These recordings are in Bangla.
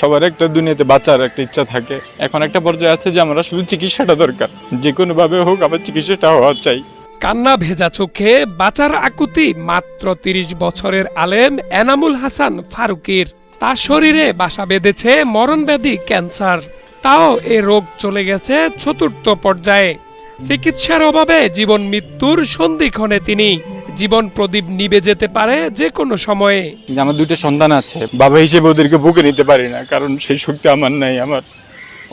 সবার একটা দুনিয়াতে বাঁচার একটা ইচ্ছা থাকে। এখন একটা পর্যায়ে আছে যে আমার আসলে চিকিৎসাটা দরকার, যে কোনো ভাবে হোক আমার চিকিৎসাটা হওয়া চাই। কান্না ভেজা চোখে বাঁচার আকুতি মাত্র ৩০ বছরের আলেম এনামুল হাসান ফারুকীর। তার শরীরে বাসা বেঁধেছে মরণব্যাধি ক্যান্সার। তাও এ রোগ চলে গেছে চতুর্থ পর্যায়ে। চিকিৎসার অভাবে জীবন মৃত্যুর সন্ধিক্ষণে তিনি। জীবন প্রদীপ নিভে যেতে পারে যে কোনো সময়ে। আমার দুইটা সন্তান আছে, বাবা হিসেবে ওদেরকে বুকে নিতে পারি না, কারণ সেই শক্তি আমার নাই। আমার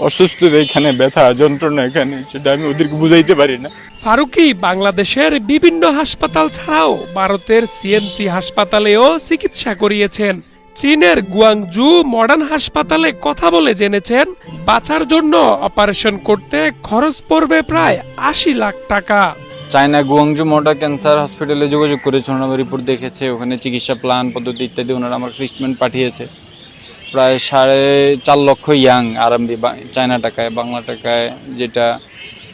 অসুস্থতা এখানে, ব্যথা যন্ত্রণা এখানে, সেটা আমি ওদেরকে বুঝাইতে পারি না। ফারুকী বাংলাদেশের বিভিন্ন হাসপাতাল ছাড়াও ভারতের সিএমসি হাসপাতালেও চিকিৎসা করিয়েছেন। চীনের গুয়াংজু মডার্ন হাসপাতালে কথা বলে জেনেছেন বাঁচার জন্য অপারেশন করতে খরচ পড়বে প্রায় ৮০ লাখ টাকা। চায়না গুয়াংজু মডার্ন ক্যান্সার হসপিটালে যোগাযোগ করেছে, ওনারা রিপোর্ট দেখেছে, ওখানে চিকিৎসা প্ল্যান পদ্ধতি ইত্যাদি ওনারা আমার ট্রিটমেন্ট পাঠিয়েছে। প্রায় ৪.৫ লক্ষ ইয়াং আরএমবি, চায়না টাকায়, বাংলা টাকায় যেটা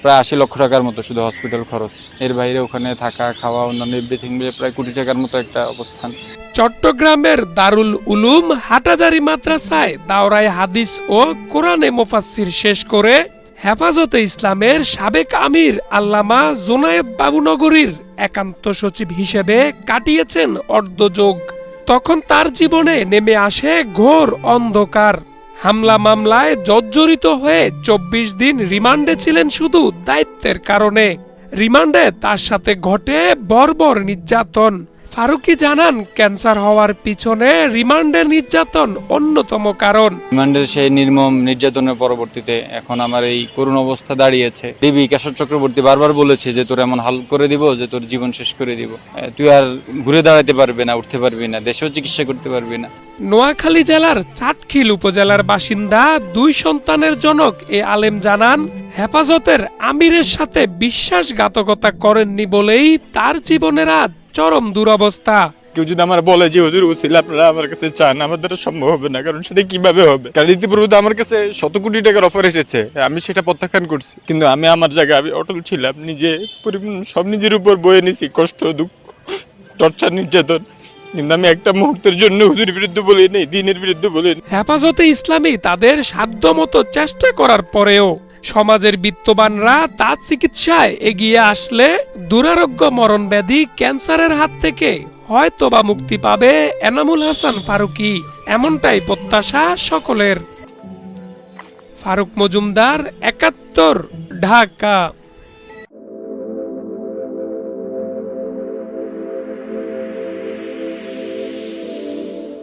প্রায় ৮০ লক্ষ টাকার মতো শুধু হসপিটাল খরচ। এর বাইরে ওখানে থাকা খাওয়া অন্যান্য এভরিথিং মিলে প্রায় কোটি টাকার মতো একটা অবস্থান। চট্টগ্রামের দারুল উলুম হাটাজারি মাদ্রাসায় দাওরায়ে হাদিস ও কোরআনে মুফাসসির শেষ করে হেফাজতে ইসলামের সাবেক আমির আল্লামা জুনায়েদ বাবুনগরীর একান্ত সচিব হিসেবে কাটিয়েছেন অর্ধযোগ। তখন তার জীবনে নেমে আসে ঘোর অন্ধকার। হামলা মামলায় জর্জরিত হয়ে ২৪ দিন রিমান্ডে ছিলেন শুধু দায়িত্বের কারণে। রিমান্ডে তার সাথে ঘটে বর্বর নির্যাতন। ফারুকী জানান, ক্যান্সার হওয়ার পিছনে রিমান্ডের নির্যাতন অন্যতম কারণ। রিমান্ডের সেই নির্মম নির্যাতনের পরবর্তীতে এখন আমার এই করুণ অবস্থা দাঁড়িয়েছে। দেবী কেশর চক্রবর্তী বারবার বলেছে যে তোর এমন হাল করে দিব যে তোর জীবন শেষ করে দিব, তুই আর ঘুরে দাঁড়াতে পারবি না, উঠতে পারবি না, দেশেও চিকিৎসা করতে পারবি না। নোয়াখালী জেলার চাটখিল উপজেলার বাসিন্দা ২ সন্তানের জনক এ আলেম জানান, হেফাজতের আমিরের সাথে বিশ্বাসঘাতকতা করেননি বলেই তার জীবনের আজ চরম দুরবস্থা। কেউ যদি আমার বলে যে হুজুর উসিলা আপনারা আমার কাছে চান, আমার দ্বারা সম্ভব হবে না, কারণ সেটা কিভাবে হবে? কারণ ইতিপূর্বে আমার কাছে শত কোটি টাকার অফার এসেছে, আমি সেটা প্রত্যাখ্যান করছি। কিন্তু আমি আমার জায়গায় আমি অটল ছিলাম, নিজে সব নিজের উপর বয়ে নিছি, কষ্ট, দুঃখ, টর্চার, নির্যাতন। কিন্তু আমি একটা মুহূর্তের জন্য হুজুরের বিরুদ্ধে বলি নেই, দ্বীনের বিরুদ্ধে বলি। হেফাজতে ইসলামী তাদের সাধ্যমতো চেষ্টা করার পরেও সমাজের বিত্তবানরা তার চিকিৎসায় এগিয়ে আসলে দুরারোগ্য মরণব্যাধি ক্যান্সারের হাত থেকে হয়তোবা মুক্তি পাবে এনামুল হাসান ফারুকী, এমনটাই প্রত্যাশা সকলের। ফারুক মজুমদার, ৭১, ঢাকা।